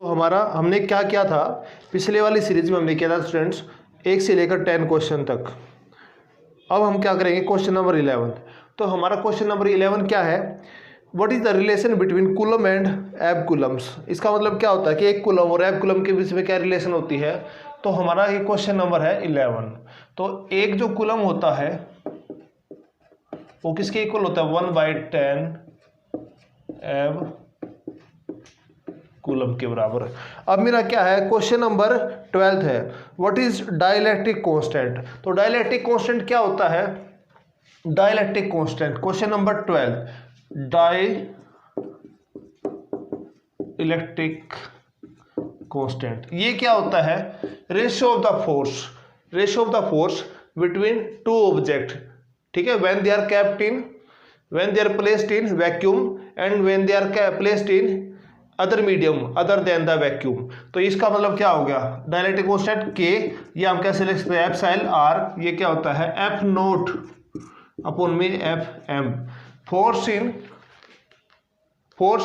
तो हमारा हमने क्या किया था, पिछले वाली सीरीज में हमने किया था स्टूडेंट्स 1 से लेकर 10 क्वेश्चन तक। अब हम क्या करेंगे क्वेश्चन नंबर 11। तो हमारा क्वेश्चन नंबर 11 क्या है, what is the relation between coulomb and एब कूलम्स। इसका मतलब क्या होता है कि एक कूलम और एब कूलम के बीच में क्या रिलेशन होती है। तो हमारा ये क्वेश्चन नंबर है 11। तो एक जो कूलम होता है वो किसके इक्वल होता है, 1/10 एब कूलम के बराबर। अब मेरा क्या है क्वेश्चन नंबर 12 है, व्हाट इज डाइलेक्ट्रिक कांस्टेंट। तो डाइलेक्ट्रिक कांस्टेंट क्या होता है, dielectric constant question number 12, dielectric constant ये क्या होता है, ratio of the force between two object. ठीक है, when they are kept in, when they are placed in vacuum and when they are placed in other medium other than the vacuum. तो इसका मतलब क्या हो गया, डाइलेक्ट्रिक कांस्टेंट के, ये हम कैसे लिख सकते हैं, एप्सिलॉन आर, ये क्या होता है एफ नोट अपॉन में F m, force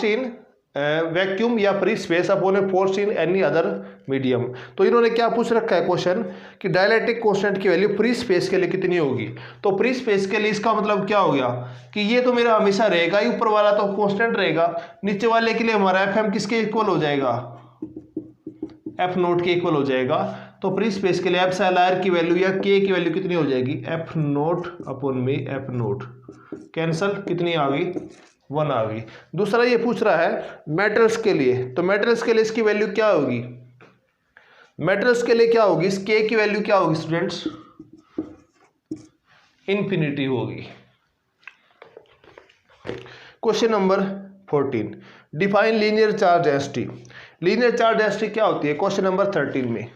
in vacuum या free space upon force in any other medium. तो इन्होंने क्या पूछ रखा है क्वेश्चन कि डाइलेक्ट्रिक कांस्टेंट की वैल्यू फ्री स्पेस के लिए कितनी होगी। तो फ्री स्पेस के लिए इसका मतलब क्या हो गया कि ये तो मेरा हमेशा रहेगा ही, ऊपर वाला तो कांस्टेंट रहेगा, नीचे वाले के लिए हमारा एफ एम किसके इक्वल हो जाएगा, एफ नोट के इक्वल हो जाएगा। तो फ्री स्पेस के लिए एप्सिलॉन आर की वैल्यू या के की वैल्यू कितनी हो जाएगी, एफ नोट अपॉन में एफ नोट, कैंसल, कितनी आ गई, 1 आ गई। दूसरा ये पूछ रहा है मेटल्स के लिए, तो मेटल्स के लिए इसकी वैल्यू क्या होगी, मेटल्स के लिए क्या होगी, इस के की वैल्यू क्या होगी स्टूडेंट्स, इंफिनिटी होगी। Question number 14, define linear charge density. Linear charge density क्या होती है क्वेश्चन नंबर 13 में।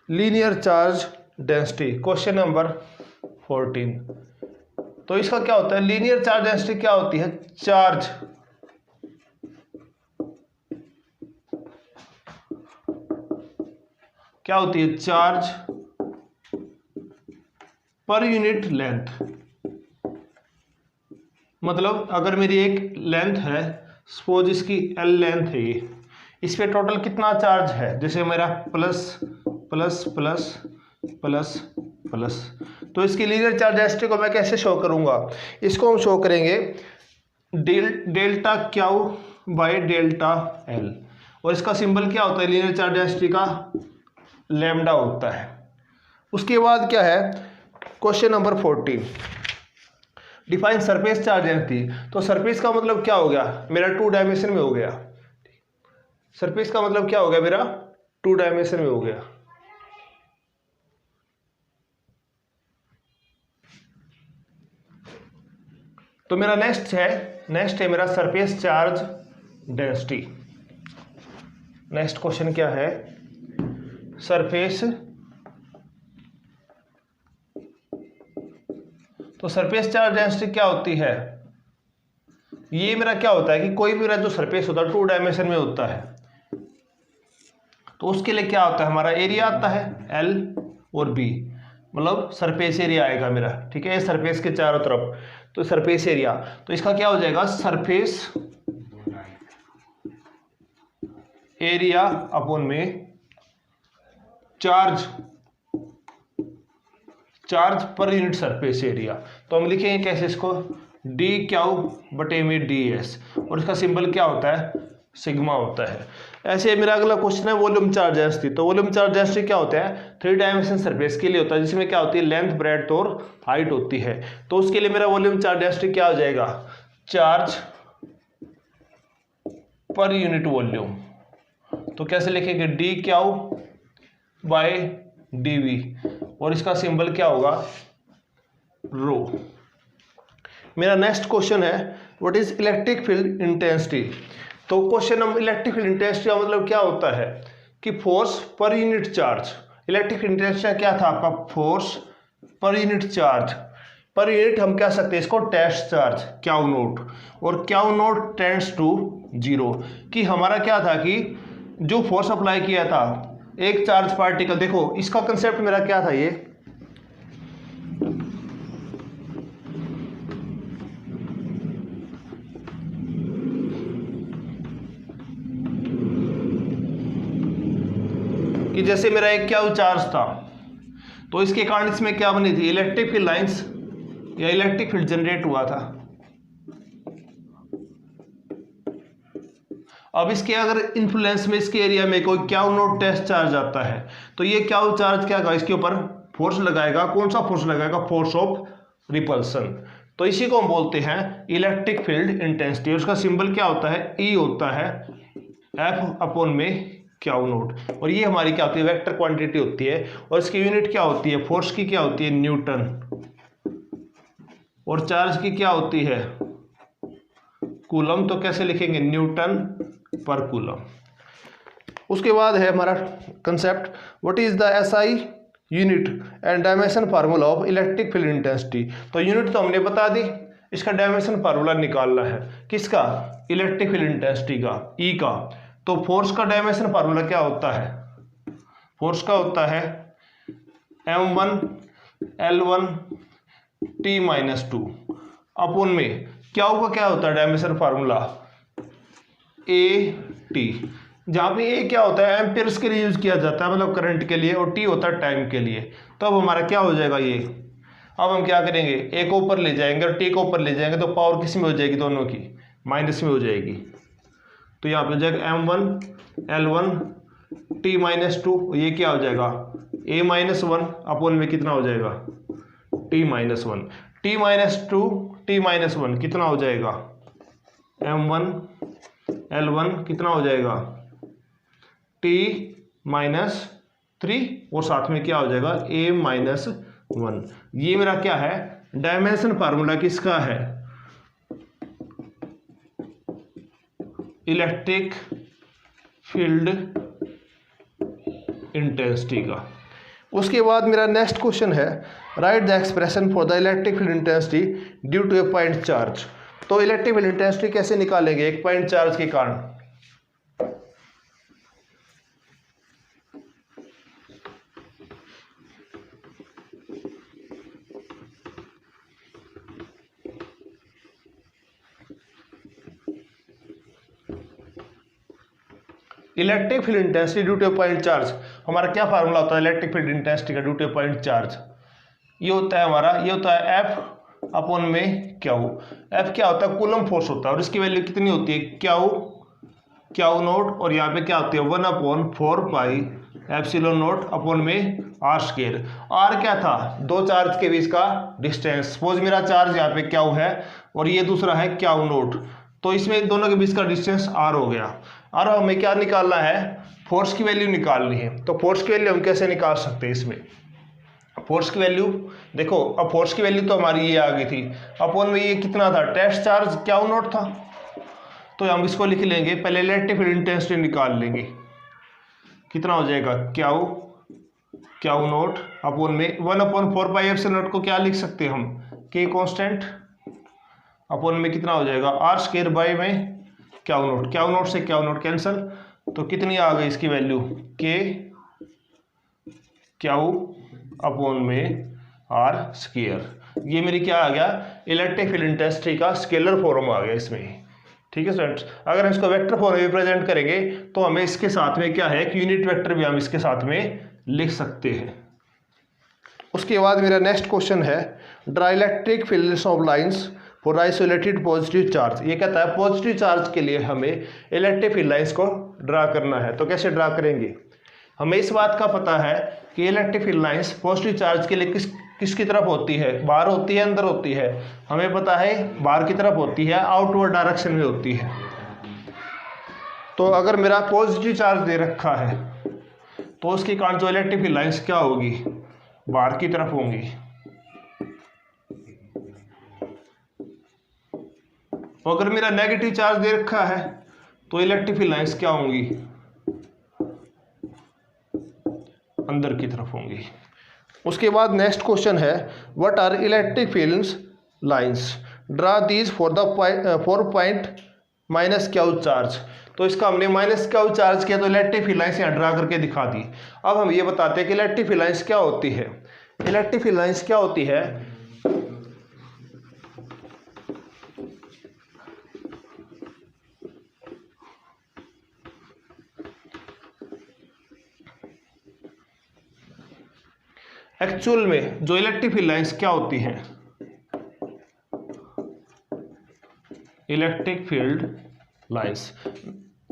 Linear charge density question number 14। तो इसका क्या होता है, लीनियर चार्ज डेंसिटी क्या होती है, चार्ज क्या होती है, चार्ज पर यूनिट लेंथ। मतलब अगर मेरी एक लेंथ है, सपोज इसकी एल लेंथ है, ये इस पे टोटल कितना चार्ज है, जैसे मेरा plus plus plus plus plus, तो इसकी लीनियर चार्ज डेंसिटी को मैं कैसे शो करूंगा, इसको हम शो करेंगे delta Q by delta L, और इसका सिंबल क्या होता है लीनियर चार्ज डेंसिटी का, लैम्डा होता है। उसके बाद क्या है question number 14, define surface charge density. तो सरफेस का मतलब क्या हो गया, मेरा 2 डायमेंशन में हो गया, सरफेस का मतलब क्या हो गया मेरा 2 डायमेंशन में हो गया। तो मेरा नेक्स्ट है मेरा surface charge density. Next question क्या है, सरफेस, तो सरफेस चार्ज डेंसिटी क्या होती है, ये मेरा क्या होता है कि कोई भी मेरा जो सरफेस होता है 2 डायमेंशन में होता है, तो उसके लिए क्या होता है, हमारा एरिया आता है L और B, मतलब सरफेस एरिया आएगा मेरा। ठीक है, सरफेस के चारों तरफ, तो सरफेस एरिया, तो इसका क्या हो जाएगा, सरफेस एरिया अपॉन में charge per unit surface area. तो हम लिखेंगे कैसे इसको, डी क्यू बटे में डी एस, और इसका सिंबल क्या होता है, सिग्मा होता है। ऐसे मेरा अगला क्वेश्चन है वॉल्यूम चार्ज डेंसिटी। तो वॉल्यूम चार्ज डेंसिटी क्या होता है, 3 डायमेंशन सरफेस के लिए होता है, जिसमें क्या होती है लेंथ ब्रेड्थ और हाइट होती है। तो उसके लिए मेरा वॉल्यूम चार्ज डेंसिटी क्या हो जाएगा, चार्ज पर यूनिट वॉल्यूम। तो कैसे लिखेंगे, d q by d v, और इसका सिंबल क्या होगा, रो। मेरा नेक्स्ट क्वेश्चन है what is electric field intensity. तो question number, electric field intensity का मतलब क्या होता है कि force per unit charge. Electric field intensity क्या था आपका, force per unit charge. Per unit हम कह सकते हैं इसको टेस्ट चार्ज क्यू नोट, और क्यू नोट टेंड्स टू 0, कि हमारा क्या था कि जो फोर्स अप्लाई किया था एक चार्ज पार्टिकल, देखो इसका कंसेप्ट मेरा क्या था ये, कि जैसे मेरा एक क्या चार्ज था तो इसके कारण इसमें क्या बनी थी, इलेक्ट्रिक फील्ड लाइंस या इलेक्ट्रिक फील्ड जनरेट हुआ था। अब इसके अगर इन्फ्लुएंस में इसके एरिया में कोई क्यू नोट टेस्ट चार्ज आता है तो ये क्यू चार्ज क्या होगा, इसके ऊपर फोर्स लगाएगा। कौन सा फोर्स लगाएगा, फोर्स ऑफ रिपल्सन। तो इसी को हम बोलते हैं इलेक्ट्रिक फील्ड इंटेंसिटी। उसका सिंबल क्या होता है, ई होता है एफ अपॉन में क्यू नोट, और ये हमारी क्या होती है, वेक्टर क्वांटिटी होती है, और इसकी यूनिट क्या होती है, फोर्स की क्या होती है, न्यूटन, और चार्ज की क्या होती है, कूलम। तो कैसे लिखेंगे, न्यूटन पर कूलम। उसके बाद है हमारा concept, what is the SI unit and dimension formula of electric field intensity. तो यूनिट तो हमने बता दी, इसका डायमेंशन फार्मूला निकालना है, किसका, इलेक्ट्रिक फील्ड इंटेंसिटी का, ई का। तो फोर्स का डायमेंशन फार्मूला क्या होता है, फोर्स का होता है m1 L1 T-2 अपॉन में क्या होगा, क्या होता है डायमेंशन फार्मूला, AT, जहाँ पे ए क्या होता है, एम्पियर्स के लिए यूज किया जाता है, मतलब करंट के लिए, और टी होता है टाइम के लिए। तो अब हमारा क्या हो जाएगा ये, अब हम क्या करेंगे, ए को ऊपर ले जाएंगे और टी को ऊपर ले जाएंगे, तो पावर किस में हो जाएगी, दोनों की माइनस में हो जाएगी। तो यहाँ पे हो जाएगा m1 L1 T-2, ये क्या हो जाएगा, A-1 अपॉन में कितना हो जाएगा, T-1, T-2 T-1 कितना हो जाएगा, m1 L1 कितना हो जाएगा, T-3, और साथ में क्या हो जाएगा, A-1। ये मेरा क्या है, डायमेंशन फार्मूला किसका है, इलेक्ट्रिक फील्ड इंटेंसिटी का। उसके बाद मेरा नेक्स्ट क्वेश्चन है, write the expression for the electric field intensity due to a point charge. तो इलेक्ट्रिक फील्ड इंटेंसिटी कैसे निकालेंगे एक पॉइंट चार्ज के कारण। Electric field intensity due to point charge, हमारा क्या फार्मूला होता है इलेक्ट्रिक फील्ड इंटेंसिटी का ड्यू टू पॉइंट चार्ज, ये होता है हमारा, ये होता है एफ अपॉन में क्यू। एफ क्या होता है, कूलम फोर्स होता है, और इसकी वैल्यू कितनी होती है, क्यू नोट, और यहाँ पे क्या होती है 1/4 पाई एप्सिलॉन नोट अपॉन में आर स्क्वायर। आर क्या था, दो चार्ज के बीच का डिस्टेंस। सपोज मेरा चार्ज यहाँ पे क्यू है और ये दूसरा है क्यू नोट, तो इसमें दोनों के बीच का डिस्टेंस आर हो गया। और हमें क्या निकालना है, फोर्स की वैल्यू निकालनी है। तो फोर्स की वैल्यू हम कैसे निकाल सकते हैं, इसमें फोर्स की वैल्यू देखो, अब फोर्स की वैल्यू तो हमारी ये आ गई थी, अपॉन में ये कितना था, टेस्ट चार्ज क्यू नोट था, तो हम इसको लिख लेंगे, पहले इलेक्ट्रिक फील्ड इंटेंसिटी निकाल लेंगे, कितना हो जाएगा, क्यू नोट अपॉन में 1/4 पाई एप्सिलॉन नोट को क्या लिख सकते हैं हम, के कांस्टेंट, अपॉन में कितना हो जाएगा आर स्क्वायर बाय में क्यू नोट से क्यू नोट कैंसिल, तो कितनी आ गई इसकी वैल्यू, के क्यू अपॉन में आर स्क्वायर। ये मेरी क्या आ गया, इलेक्ट्रिक फील्ड इंटेंसिटी का स्केलर फॉर्म आ गया इसमें। ठीक है स्टूडेंट्स, अगर हम इसको वेक्टर फॉर्म में रिप्रेजेंट करेंगे तो हमें इसके साथ में क्या है, एक यूनिट वेक्टर भी हम इसके साथ में लिख सकते हैं। उसके बाद मेरा नेक्स्ट क्वेश्चन है, draw electric fields of lines for isolated positive charge. ये कहता है पॉजिटिव चार्ज के लिए हमें इलेक्ट्रिक फील्ड लाइंस को ड्रा करना है। तो कैसे ड्रा करेंगे, हमें इस बात का पता है कि electric field lines positive charge के लिए किसकी तरफ होती है, बाहर होती है अंदर होती है, हमें पता है बाहर की तरफ होती है, आउटवर्ड डायरेक्शन में होती है। तो अगर मेरा पॉजिटिव चार्ज दे रखा है तो उसके कारण जो इलेक्ट्रिक फील्ड लाइंस क्या होगी, बाहर की तरफ होंगी। तो अगर मेरा नेगेटिव चार्ज दे रखा है तो इलेक्ट्रिक फील्ड लाइंस क्या होंगी, अंदर की तरफ होंगी। उसके बाद नेक्स्ट क्वेश्चन है what are electric fields lines, draw these for the 4 point minus Q charge. तो इसका हमने माइनस क्यू चार्ज किया तो इलेक्ट्रिक फील्ड लाइंस यहाँ ड्रा करके दिखा दी। अब हम ये बताते हैं कि इलेक्ट्रिक फील्ड लाइंस क्या होती है। इलेक्ट्रिक फील्ड लाइंस क्या होती है, एक्चुअल में जो इलेक्ट्रिक फील्ड लाइंस क्या होती हैं, electric field lines,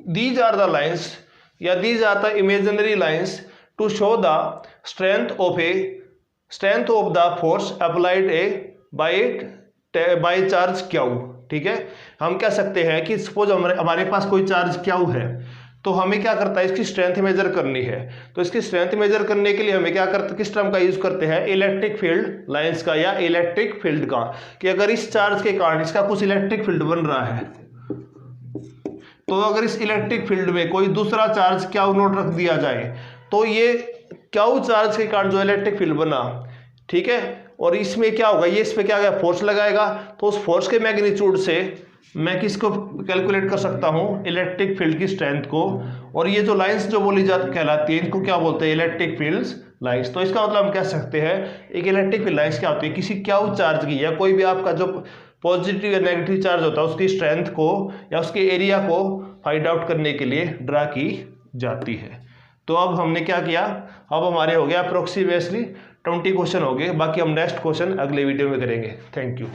these are the lines या these are the imaginary lines to show the strength of the force applied by charge Q. ठीक है, हम कह सकते हैं कि सपोज हमारे पास कोई चार्ज क्यू है, तो हमें क्या करता है, इसकी स्ट्रेंथ मेजर करनी है। तो इसकी स्ट्रेंथ मेजर करने के लिए हमें क्या करते, किस टर्म का यूज करते हैं, इलेक्ट्रिक फील्ड लाइंस का या इलेक्ट्रिक फील्ड का, कि अगर इस चार्ज के कारण इसका कुछ इलेक्ट्रिक फील्ड बन रहा है, तो अगर इस इलेक्ट्रिक फील्ड में कोई दूसरा चार्ज क्यू नोट रख दिया जाए तो ये क्यू चार्ज के कारण जो इलेक्ट्रिक फील्ड बना, ठीक है, और इसमें क्या होगा, ये इस पे क्या होगा, फोर्स लगाएगा, तो उस फोर्स के मैग्नीट्यूड से मैं किसको कैलकुलेट कर सकता हूं, इलेक्ट्रिक फील्ड की स्ट्रेंथ को। और ये जो लाइंस जो बोली जा कहलाती है, इनको क्या बोलते हैं, इलेक्ट्रिक फील्ड्स लाइंस। तो इसका मतलब हम कह सकते हैं एक इलेक्ट्रिक फील्ड लाइंस क्या होती है, किसी क्यू चार्ज की या कोई भी आपका जो पॉजिटिव या नेगेटिव चार्ज होता है उसकी स्ट्रेंथ को या उसके एरिया को फाइंड आउट करने के लिए ड्रा की जाती है। तो अब हमने क्या किया, अब हमारे हो गया अप्रोक्सीमेटली 20 क्वेश्चन हो गए, बाकी हम नेक्स्ट क्वेश्चन अगले वीडियो में करेंगे। Thank you.